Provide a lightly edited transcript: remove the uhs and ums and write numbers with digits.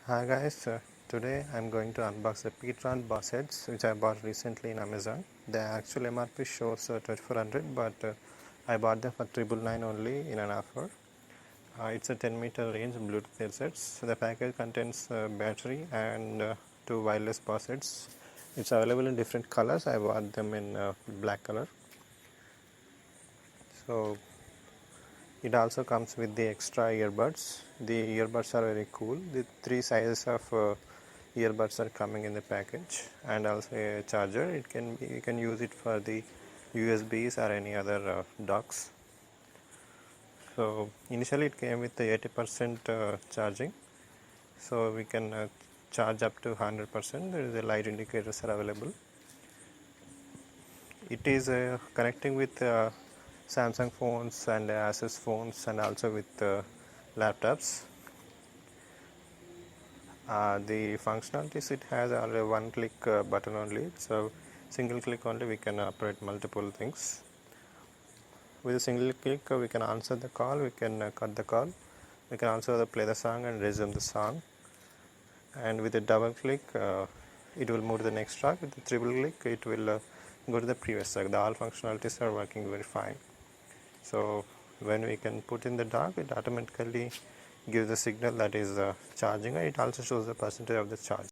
Hi guys, today I'm going to unbox the PTron Bassbuds which I bought recently in Amazon. The actual MRP shows 2400, but I bought them for 999 only in an offer. It's a 10-meter range Bluetooth headsets. The package contains battery and two wireless Bassbuds. It's available in different colors. I bought them in black color. So it also comes with the extra earbuds. The earbuds are very cool. The three sizes of earbuds are coming in the package, and also a charger. You can use it for the USBs or any other docks. So initially it came with the 80% charging, so we can charge up to 100%. There is a light indicators are available. It is connecting with Samsung phones and Asus phones, and also with laptops. The functionalities, it has only one click button only, so single click only we can operate multiple things. With a single click we can answer the call, we can cut the call, we can also play the song and resume the song, and with a double click it will move to the next track. With the triple click it will go to the previous track. All functionalities are working very fine. So when we can put in the dock, it automatically gives the signal that is charging, and it also shows the percentage of the charge.